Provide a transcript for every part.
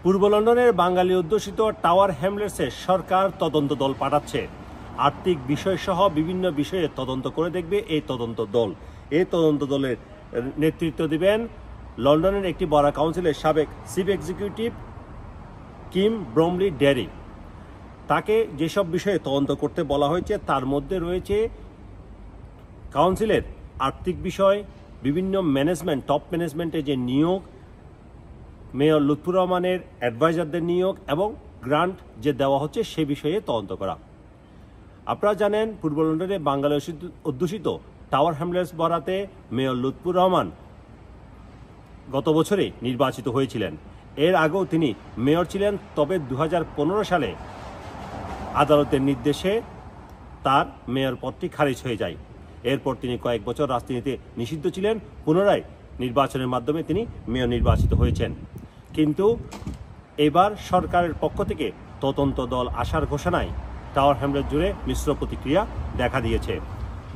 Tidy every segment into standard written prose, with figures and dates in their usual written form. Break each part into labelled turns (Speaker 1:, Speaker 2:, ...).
Speaker 1: পূর্ব লন্ডনের বাঙালি অধ্যুষিত টাওয়ার হ্যামলেটসে সরকার তদন্ত দল পাঠাচ্ছে। আর্থিক বিষয়সহ বিভিন্ন বিষয়ে তদন্ত করে দেখবে এই তদন্ত দল। এই তদন্ত দলের নেতৃত্ব দিবেন লন্ডনের একটি বড়া কাউন্সিলের সাবেক চিফ এক্সিকিউটিভ কিম ব্রমলি ডেরি। তাকে যেসব বিষয়ে তদন্ত করতে বলা হয়েছে তার মধ্যে রয়েছে কাউন্সিলের আর্থিক বিষয়, বিভিন্ন ম্যানেজমেন্ট, টপ ম্যানেজমেন্টের যে নিয়োগ, মেয়র লুৎফুর রহমানের অ্যাডভাইজারদের নিয়োগ এবং গ্রান্ট যে দেওয়া হচ্ছে সে বিষয়ে তদন্ত করা। আপনারা জানেন পূর্ব লন্ডনে বাঙালি অধ্যুষিত টাওয়ার হ্যামলেটস বরাতে মেয়র লুৎফুর রহমান গত বছরে নির্বাচিত হয়েছিলেন। এর আগেও তিনি মেয়র ছিলেন, তবে 2015 সালে আদালতের নির্দেশে তার মেয়র পদটি খারিজ হয়ে যায়। এরপর তিনি কয়েক বছর রাজনীতিতে নিষিদ্ধ ছিলেন। পুনরায় নির্বাচনের মাধ্যমে তিনি মেয়র নির্বাচিত হয়েছেন। কিন্তু এবার সরকারের পক্ষ থেকে তদন্ত দল আসার ঘোষণায় টাওয়ার হ্যামলেট জুড়ে মিশ্র প্রতিক্রিয়া দেখা দিয়েছে।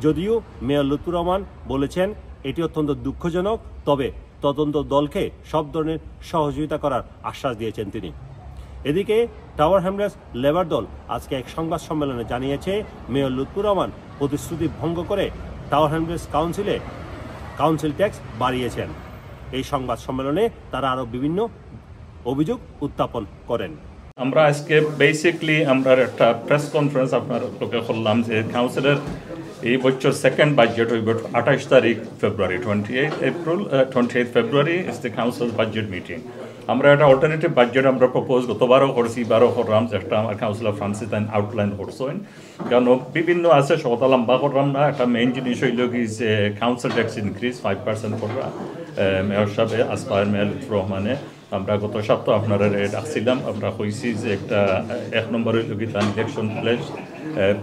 Speaker 1: যদিও মেয়র লুৎফুর রহমান বলেছেন এটি অত্যন্ত দুঃখজনক, তবে তদন্ত দলকে সব ধরনের সহযোগিতা করার আশ্বাস দিয়েছেন তিনি। এদিকে টাওয়ার হ্যামলেটস লেবার দল আজকে এক সংবাদ সম্মেলনে জানিয়েছে মেয়র লুৎফুর রহমান প্রতিশ্রুতি ভঙ্গ করে টাওয়ার হ্যামলেটস কাউন্সিল ট্যাক্স বাড়িয়েছেন। এই সংবাদ সম্মেলনে তারা আরও বিভিন্ন অভিযোগ উত্থাপন করেন।
Speaker 2: আমরা আজকে বেসিকলি আমরা একটা প্রেস কনফারেন্স আপনার লোকে করলাম যে কাউন্সিলের এই বছর সেকেন্ড বাজেট হইব 28 তারিখ ফেব্রুয়ারি, 28 February is the council budget meeting. আমরা একটা অল্টারনেটিভ বাজেট আমরা প্রপোজ গতবারও করছি, এবারও করলাম, যেটা আমার কাউন্সিলর ফ্রান্সিস আউটলাইন করছেন। কারণ বিভিন্ন আছে সবটা লম্বা করলাম না। একটা মেইন জিনিস হইল কি যে কাউন্সিল ট্যাক্স ইনক্রিজ 5% করা মেয়র সাহেব আসপায়ার মেয়র লুৎফুর রহমানে। আমরা গত সপ্তাহ আপনারা ডাকছিলাম, আমরা কইছি যে একটা 1 নম্বর হইল কি তার ইলেকশন প্লেস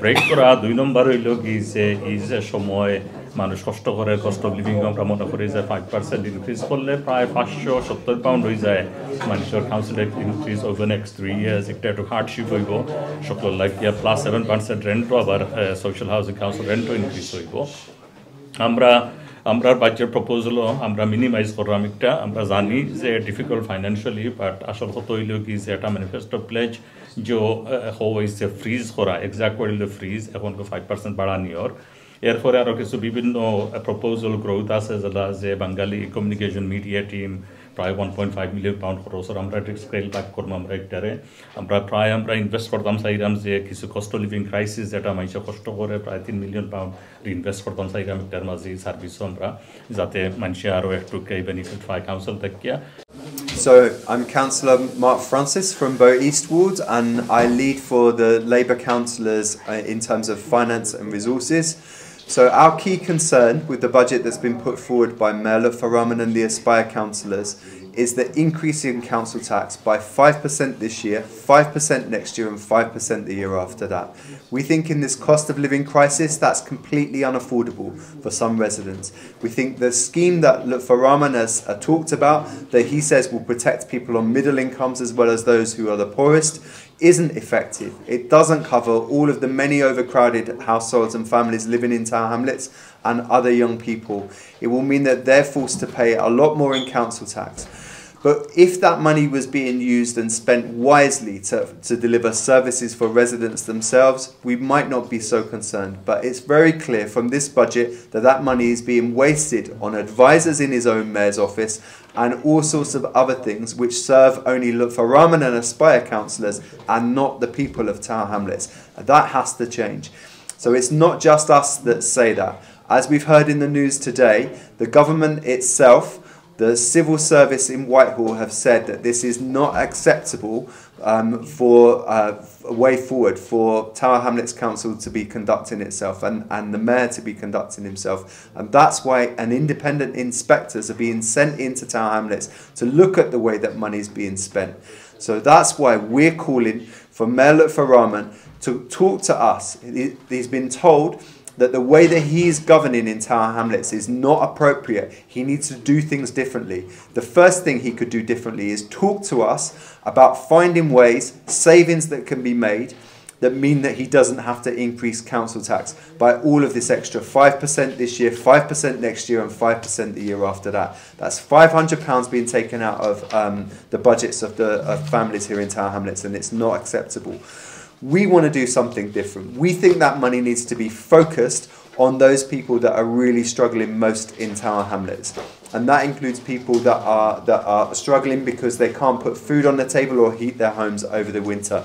Speaker 2: ব্রেক করা, 2 নম্বর হইল কি যে এই যে সময় মানুষ কষ্ট করে, কস্ট অফ লিভিং আমরা মনে করি যে 5% ইনক্রিজ করলে প্রায় 570 পাউন্ড হয়ে যায় মানুষের council increase over next 3 years. একটা একটু হার্ডশিপ হইব সকলের লাইফ ইয়া, প্লাস 7% রেন্টও আবার সোশ্যাল হাউসিং কাউন্সিল রেন্টও ইনক্রিজ হইব। আমরা বাজেট প্রপোজালও আমরা মিনিমাইজ করলাম একটা। আমরা জানি যে ডিফিকাল্ট ফাইন্যান্সিয়ালি, বাট আসল কথা হইল কি যে একটা ম্যানিফেস্টো প্লেজ যে হয়েছে ফ্রিজ করা, এক্সাক্ট করিল ফ্রিজ এখন 5% বাড়ানিওর। এরপরে আরও কিছু বিভিন্ন প্রপোজাল গ্রোথ আছে যেটা যে বাঙালি কমিউনিকেশন মিডিয়া টিম প্রায় 1.5 মিলিয়ন পাউন্ড খরচ, আমরা একটা স্কেল ব্যাক করবো। আমরা একটারে আমরা ইনভেস্ট করতাম চাইলাম যে কিছু কস্ট লিভিং ক্রাইসিস যেটা মানুষ কষ্ট করে প্রায় 3 মিলিয়ন পাউন্ড ইনভেস্ট করতাম চাইলাম একটার মাঝে সার্ভিসও আমরা, যাতে মানুষ আরও একটু বেনিফিট পায় কাউন্সিল থেকে।
Speaker 3: So I'm Councillor Mark Francis from Bow East Ward, and I lead for the Labour councillors in terms of finance and resources. So our key concern with the budget that's been put forward by Mayor Lutfur Rahman and the Aspire councillors is the increase in council tax by 5% this year, 5% next year and 5% the year after that. We think in this cost of living crisis that's completely unaffordable for some residents. We think the scheme that Lutfur Rahman has talked about, that he says will protect people on middle incomes as well as those who are the poorest, isn't effective. It doesn't cover all of the many overcrowded households and families living in Tower Hamlets and other young people. It will mean that they're forced to pay a lot more in council tax. But if that money was being used and spent wisely to deliver services for residents themselves, we might not be so concerned. But it's very clear from this budget that that money is being wasted on advisors in his own mayor's office and all sorts of other things which serve only Lutfur Rahman and Aspire councillors and not the people of Tower Hamlets. That has to change. So it's not just us that say that. As we've heard in the news today, the government itself, the civil service in Whitehall, have said that this is not acceptable for a way forward for Tower Hamlets Council to be conducting itself and the mayor to be conducting himself. And that's why an independent inspectors are being sent into Tower Hamlets to look at the way that money is being spent. So that's why we're calling for Mayor Lutfur Rahman to talk to us. He's been told that the way that he is governing in Tower Hamlets is not appropriate. He needs to do things differently. The first thing he could do differently is talk to us about finding ways, savings that can be made, that mean that he doesn't have to increase council tax by all of this extra 5% this year, 5% next year, and 5% the year after that. That's £500 being taken out of the budgets of the families here in Tower Hamlets, and it's not acceptable. We want to do something different. We think that money needs to be focused on those people that are really struggling most in Tower Hamlets. And that includes people that are struggling because they can't put food on the table or heat their homes over the winter.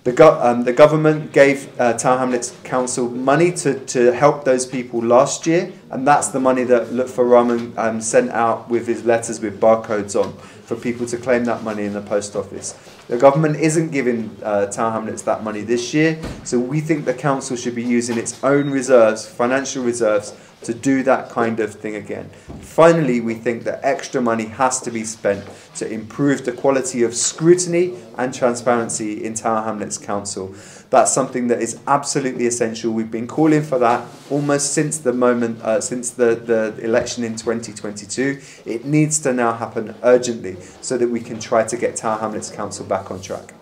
Speaker 3: The government gave Tower Hamlets Council money to help those people last year, and that's the money that Lutfur Rahman sent out with his letters with barcodes on for people to claim that money in the post office. The government isn't giving Tower Hamlets that money this year, so we think the council should be using its own reserves, financial reserves, to do that kind of thing again. Finally, we think that extra money has to be spent to improve the quality of scrutiny and transparency in Tower Hamlets Council. That's something that is absolutely essential. We've been calling for that almost since the moment, since the election in 2022. It needs to now happen urgently so that we can try to get Tower Hamlets Council back on track.